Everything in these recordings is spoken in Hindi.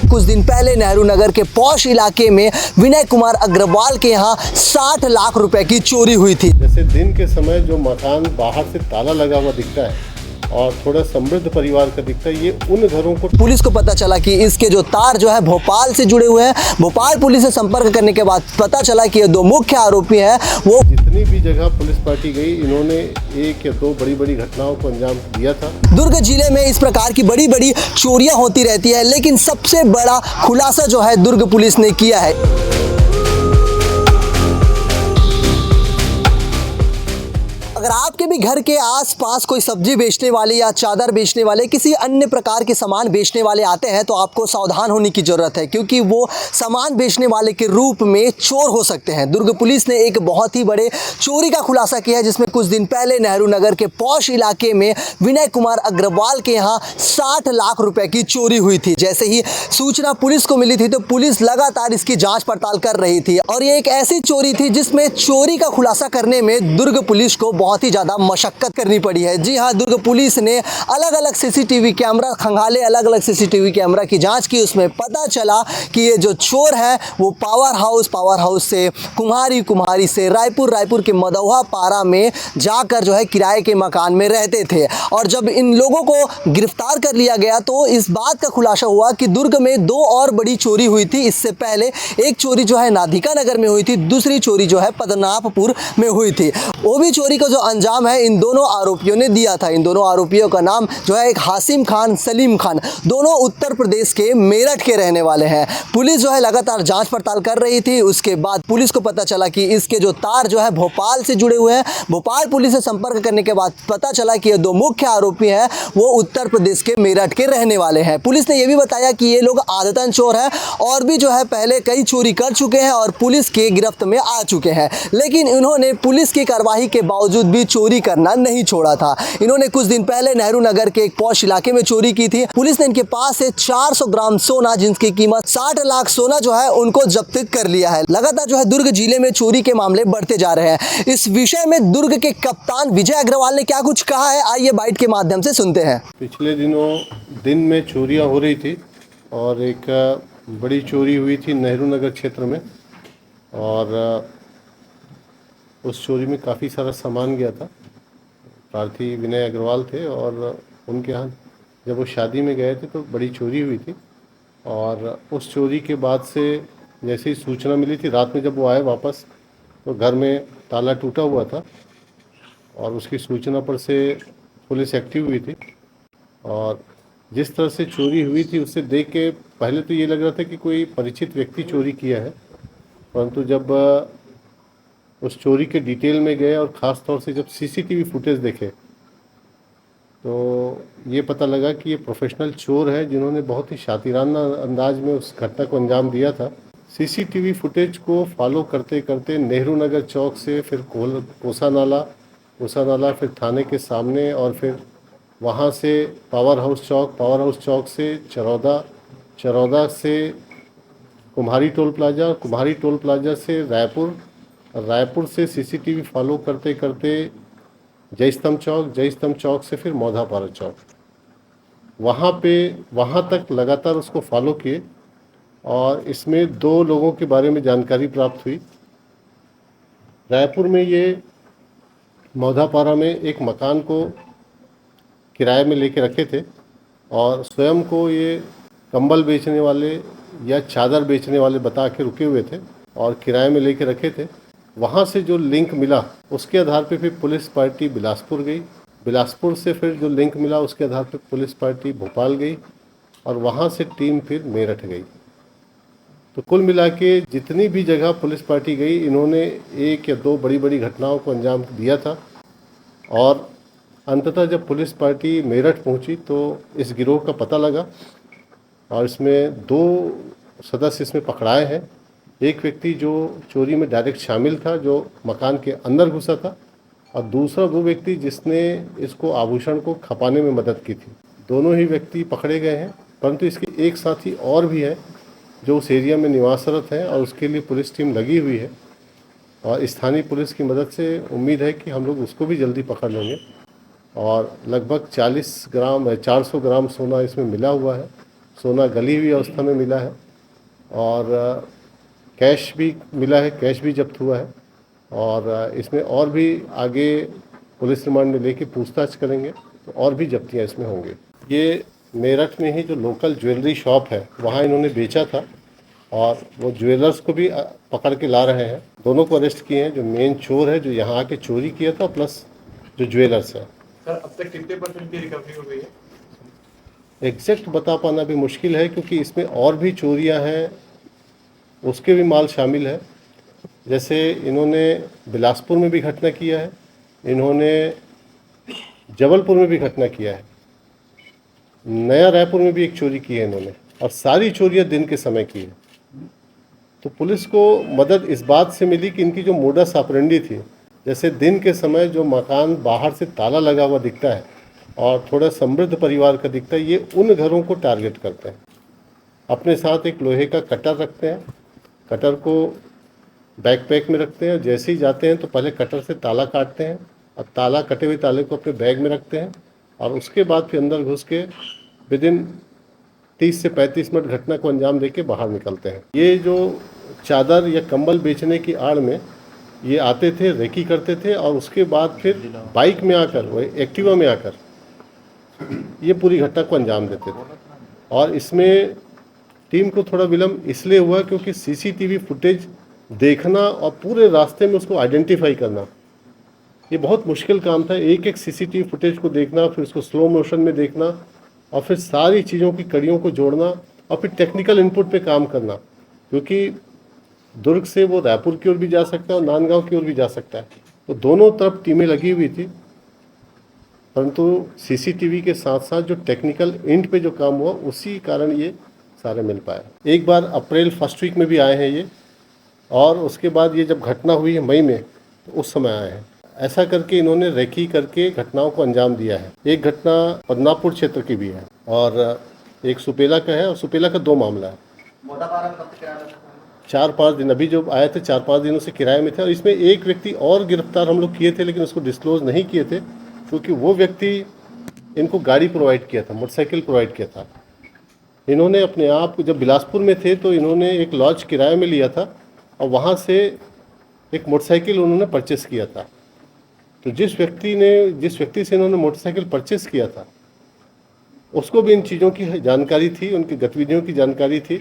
कुछ दिन पहले नेहरू नगर के पौष इलाके में विनय कुमार अग्रवाल के यहाँ 60 लाख रुपए की चोरी हुई थी। जैसे दिन के समय जो मकान बाहर से ताला लगा हुआ दिखता है और थोड़ा समृद्ध परिवार का दिखता है, ये उन घरों को पुलिस को पता चला कि इसके जो तार जो है भोपाल से जुड़े हुए हैं। भोपाल पुलिस से संपर्क करने के बाद पता चला कि ये दो मुख्य आरोपी हैं। वो जितनी भी जगह पुलिस पार्टी गई, इन्होंने एक या दो बड़ी बड़ी घटनाओं को अंजाम दिया था। दुर्ग जिले में इस प्रकार की बड़ी बड़ी चोरियां होती रहती है, लेकिन सबसे बड़ा खुलासा जो है दुर्ग पुलिस ने किया है। अगर आपके भी घर के आसपास कोई सब्जी बेचने वाले या चादर बेचने वाले, किसी अन्य प्रकार के सामान बेचने वाले आते हैं तो आपको सावधान होने की ज़रूरत है, क्योंकि वो सामान बेचने वाले के रूप में चोर हो सकते हैं। दुर्ग पुलिस ने एक बहुत ही बड़े चोरी का खुलासा किया है, जिसमें कुछ दिन पहले नेहरू नगर के पौष इलाके में विनय कुमार अग्रवाल के यहाँ 60 लाख रुपए की चोरी हुई थी। जैसे ही सूचना पुलिस को मिली थी तो पुलिस लगातार इसकी जाँच पड़ताल कर रही थी, और ये एक ऐसी चोरी थी जिसमें चोरी का खुलासा करने में दुर्ग पुलिस को बहुत ही ज़्यादा मशक्कत करनी पड़ी है। जी हाँ, दुर्ग पुलिस ने अलग अलग सीसीटीवी कैमरा खंगाले, अलग अलग सीसीटीवी कैमरा की जांच की। उसमें पता चला कि ये जो चोर है वो पावर हाउस से कुम्हारी से रायपुर के मदौहा पारा में जाकर जो है किराए के मकान में रहते थे। और जब इन लोगों को गिरफ्तार कर लिया गया तो इस बात का खुलासा हुआ कि दुर्ग में दो और बड़ी चोरी हुई थी। इससे पहले एक चोरी जो है नाधिका नगर में हुई थी, दूसरी चोरी जो है पद्मनाभपुर में हुई थी। वो भी चोरी का जो अंजाम है इन दोनों आरोपियों ने दिया था। इन दोनों आरोपियों का नाम जो है एक हासिम खान, सलीम खान, दोनों उत्तर प्रदेश के मेरठ के रहने वाले हैं। पुलिस जो है लगातार जांच पड़ताल कर रही थी। उसके बाद पुलिस को पता चला कि इसके जो तार जो है भोपाल से जुड़े हुए हैं। भोपाल पुलिस से संपर्क करने के बाद पता चला कि ये दो मुख्य आरोपी हैं वो उत्तर प्रदेश के मेरठ के रहने वाले हैं। पुलिस ने यह भी बताया कि ये लोग आदतन चोर हैं और भी जो है पहले कई चोरी कर चुके हैं और पुलिस के गिरफ्त में आ चुके हैं, लेकिन इन्होंने पुलिस की कार्रवाई के बावजूद भी चोरी करना नहीं छोड़ा था। इन्होंने कुछ दिन पहले नेहरू नगर के एक पौष इलाके में चोरी की थी। पुलिस ने इनके पास से 400 ग्राम सोना, जिसकी कीमत 60 लाख सोना जो है उनको जब्त कर लिया है। लगातार जो है दुर्ग जिले में चोरी के मामले बढ़ते जा रहे हैं। इस विषय में दुर्ग के कप्तान विजय अग्रवाल ने क्या कुछ कहा है, आइए बाइट के माध्यम से सुनते हैं। पिछले दिनों दिन में चोरियां हो रही थी और एक बड़ी चोरी हुई थी नेहरू नगर क्षेत्र में, और उस चोरी में काफ़ी सारा सामान गया था। प्रार्थी विनय अग्रवाल थे और उनके यहाँ जब वो शादी में गए थे तो बड़ी चोरी हुई थी। और उस चोरी के बाद से जैसे ही सूचना मिली थी, रात में जब वो आए वापस तो घर में ताला टूटा हुआ था और उसकी सूचना पर से पुलिस एक्टिव हुई थी। और जिस तरह से चोरी हुई थी उससे देख के पहले तो ये लग रहा था कि कोई परिचित व्यक्ति चोरी किया है, परंतु जब उस चोरी के डिटेल में गए और ख़ास तौर से जब सीसीटीवी फुटेज देखे तो ये पता लगा कि ये प्रोफेशनल चोर है जिन्होंने बहुत ही शातिराना अंदाज में उस घटना को अंजाम दिया था। सीसीटीवी फुटेज को फॉलो करते करते नेहरू नगर चौक से फिर कोसा नाला फिर थाने के सामने, और फिर वहाँ से पावर हाउस चौक से चरौदा से कुम्हारी टोल प्लाजा से रायपुर से सीसीटीवी फॉलो करते करते जय स्तंभ चौक से फिर मौधापारा चौक, वहाँ तक लगातार उसको फॉलो किए। और इसमें दो लोगों के बारे में जानकारी प्राप्त हुई। रायपुर में ये मौधापारा में एक मकान को किराए में लेके रखे थे और स्वयं को ये कंबल बेचने वाले या चादर बेचने वाले बता के रुके हुए थे और किराए में लेके रखे थे। वहाँ से जो लिंक मिला उसके आधार पे फिर पुलिस पार्टी बिलासपुर गई। बिलासपुर से फिर जो लिंक मिला उसके आधार पे पुलिस पार्टी भोपाल गई और वहाँ से टीम फिर मेरठ गई। तो कुल मिला के जितनी भी जगह पुलिस पार्टी गई, इन्होंने एक या दो बड़ी बड़ी घटनाओं को अंजाम दिया था। और अंततः जब पुलिस पार्टी मेरठ पहुंची तो इस गिरोह का पता लगा और इसमें दो सदस्य इसमें पकड़ाए हैं। एक व्यक्ति जो चोरी में डायरेक्ट शामिल था, जो मकान के अंदर घुसा था, और दूसरा वो व्यक्ति जिसने इसको आभूषण को खपाने में मदद की थी। दोनों ही व्यक्ति पकड़े गए हैं, परंतु इसके एक साथी और भी है जो उस एरिया में निवासरत है और उसके लिए पुलिस टीम लगी हुई है। और स्थानीय पुलिस की मदद से उम्मीद है कि हम लोग उसको भी जल्दी पकड़ लेंगे। और लगभग 400 ग्राम सोना इसमें मिला हुआ है। सोना गली हुई अवस्था में मिला है और कैश भी मिला है, कैश भी जब्त हुआ है और इसमें और भी आगे पुलिस रिमांड में लेके पूछताछ करेंगे तो और भी जब्तियाँ इसमें होंगी। ये मेरठ में ही जो लोकल ज्वेलरी शॉप है वहाँ इन्होंने बेचा था और वो ज्वेलर्स को भी पकड़ के ला रहे हैं। दोनों को अरेस्ट किए हैं, जो मेन चोर है जो यहाँ आके चोरी किया था प्लस जो ज्वेलर्स है। सर अब तक कितने % की रिकवरी हो गई है? एग्जैक्ट बता पाना भी मुश्किल है क्योंकि इसमें और भी चोरियां हैं, उसके भी माल शामिल है। जैसे इन्होंने बिलासपुर में भी घटना किया है, इन्होंने जबलपुर में भी घटना किया है, नया रायपुर में भी एक चोरी की है इन्होंने और सारी चोरियां दिन के समय की है। तो पुलिस को मदद इस बात से मिली कि इनकी जो मोडस ऑपरेंडी थी, जैसे दिन के समय जो मकान बाहर से ताला लगा हुआ दिखता है और थोड़ा समृद्ध परिवार का दिखता है, ये उन घरों को टारगेट करते हैं। अपने साथ एक लोहे का कटर रखते हैं, कटर को बैकपैक में रखते हैं। जैसे ही जाते हैं तो पहले कटर से ताला काटते हैं और ताला कटे हुए ताले को अपने बैग में रखते हैं और उसके बाद फिर अंदर घुस के विदिन 30 से 35 मिनट घटना को अंजाम देके बाहर निकलते हैं। ये जो चादर या कंबल बेचने की आड़ में ये आते थे, रेकी करते थे और उसके बाद फिर बाइक में आकर, वो एक्टिवा में आकर ये पूरी घटना को अंजाम देते थे। और इसमें टीम को थोड़ा विलम्ब इसलिए हुआ क्योंकि सीसीटीवी फुटेज देखना और पूरे रास्ते में उसको आइडेंटिफाई करना ये बहुत मुश्किल काम था। एक एक सीसीटीवी फुटेज को देखना, फिर उसको स्लो मोशन में देखना और फिर सारी चीज़ों की कड़ियों को जोड़ना और फिर टेक्निकल इनपुट पे काम करना, क्योंकि दुर्ग से वो रायपुर की ओर भी जा सकता है और नांदगांव की ओर भी जा सकता है। तो दोनों तरफ टीमें लगी हुई थी, परंतु सीसीटीवी के साथ साथ जो टेक्निकल एंड पे जो काम हुआ उसी कारण ये सारे मिल पाए। एक बार अप्रैल फर्स्ट वीक में भी आए हैं ये और उसके बाद ये जब घटना हुई है मई में तो उस समय आए हैं। ऐसा करके इन्होंने रेकी करके घटनाओं को अंजाम दिया है। एक घटना बदनापुर क्षेत्र की भी है और एक सुपेला का है और सुपेला का 2 मामला है। 4-5 दिन अभी जो आए थे 4-5 दिनों से किराए में थे और इसमें एक व्यक्ति और गिरफ्तार हम लोग किए थे लेकिन उसको डिस्क्लोज नहीं किए थे क्योंकि वो व्यक्ति इनको गाड़ी प्रोवाइड किया था, मोटरसाइकिल प्रोवाइड किया था। इन्होंने अपने आप जब बिलासपुर में थे तो इन्होंने एक लॉज किराए में लिया था और वहाँ से एक मोटरसाइकिल उन्होंने परचेस किया था। तो जिस व्यक्ति से इन्होंने मोटरसाइकिल परचेस किया था उसको भी इन चीज़ों की जानकारी थी, उनकी गतिविधियों की जानकारी थी,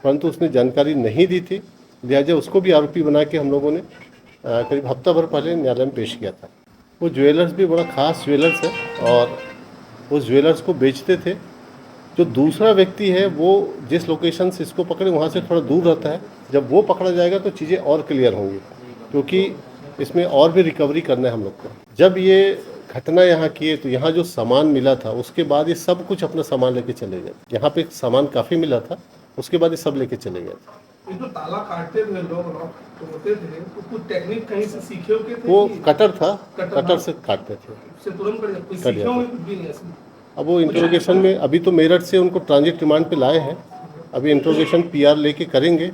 परंतु उसने जानकारी नहीं दी थी। लिहाजा उसको भी आरोपी बना के हम लोगों ने करीब हफ्ता भर पहले न्यायालय में पेश किया था। वो ज्वेलर्स भी बड़ा ख़ास ज्वेलर्स है और उस ज्वेलर्स को बेचते थे। जो दूसरा व्यक्ति है वो जिस लोकेशन से इसको पकड़े वहाँ से थोड़ा दूर रहता है। जब वो पकड़ा जाएगा तो चीज़ें और क्लियर होंगी क्योंकि इसमें और भी रिकवरी करना है हम लोग को। जब ये घटना यहाँ किए तो यहाँ जो सामान मिला था उसके बाद ये सब कुछ अपना सामान लेके चले गए। यहाँ पे सामान काफ़ी मिला था, उसके बाद ये सब लेके चले गए। ये जो ताला काटते थे लोग तो होते थे तो कुछ टेक्निक कहीं से सीखे होके थे? वो कटर था, कटर से काटते थे। उससे तुरंत कोई सीखे होंगे कुछ भी नहीं ऐसे? अब वो इंट्रोगेशन में अभी तो मेरठ से उनको ट्रांजिट रिमांड पे लाए हैं। अभी इंट्रोगेशन PR लेके करेंगे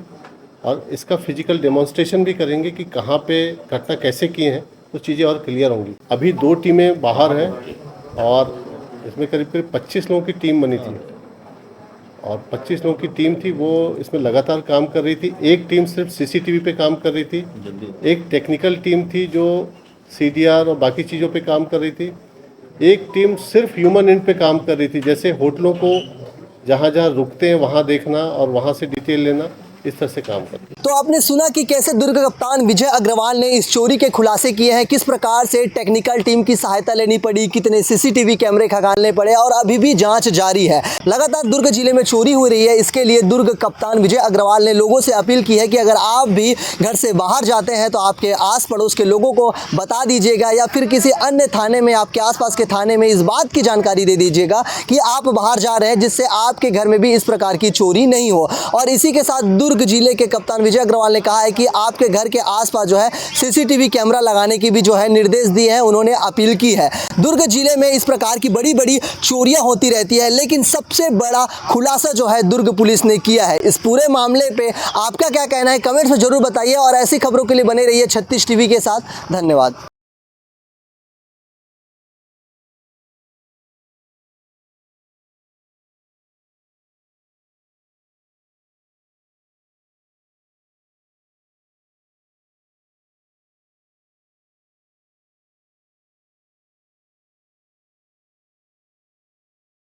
और इसका फिजिकल डेमोन्स्ट्रेशन भी करेंगे कि कहाँ पे घटना कैसे किए हैं, तो चीज़ें और क्लियर होंगी। अभी 2 टीमें बाहर हैं और इसमें करीब 25 लोगों की टीम बनी थी और 25 लोगों की टीम थी वो इसमें लगातार काम कर रही थी। एक टीम सिर्फ CCTV पे काम कर रही थी, एक टेक्निकल टीम थी जो CDR और बाकी चीज़ों पे काम कर रही थी, एक टीम सिर्फ ह्यूमन एंड पे काम कर रही थी, जैसे होटलों को जहाँ जहाँ रुकते हैं वहाँ देखना और वहाँ से डिटेल लेना, इस तरह से काम करते हैं। तो आपने सुना कि कैसे दुर्ग कप्तान विजय अग्रवाल ने इस चोरी के खुलासे किए हैं, किस प्रकार से टेक्निकल टीम की सहायता लेनी पड़ी, कितने CCTV कैमरे खंगालने पड़े और अभी भी जांच जारी है। लगातार दुर्ग जिले में चोरी हो रही है, इसके लिए दुर्ग कप्तान विजय अग्रवाल ने लोगों से अपील की है कि अगर आप भी घर से बाहर जाते हैं तो आपके आस पड़ोस के लोगों को बता दीजिएगा या फिर किसी अन्य थाने में, आपके आसपास के थाने में इस बात की जानकारी दे दीजिएगा कि आप बाहर जा रहे हैं, जिससे आपके घर में भी इस प्रकार की चोरी नहीं हो। और इसी के साथ दुर्ग जिले के कप्तान विजय अग्रवाल ने कहा है कि आपके घर के आसपास जो है CCTV कैमरा लगाने की भी जो है निर्देश दिए हैं, उन्होंने अपील की है। दुर्ग जिले में इस प्रकार की बड़ी बड़ी चोरियां होती रहती है, लेकिन सबसे बड़ा खुलासा जो है दुर्ग पुलिस ने किया है। इस पूरे मामले पे आपका क्या कहना है, कमेंट्स में जरूर बताइए और ऐसी खबरों के लिए बने रहिए 36 TV के साथ। धन्यवाद।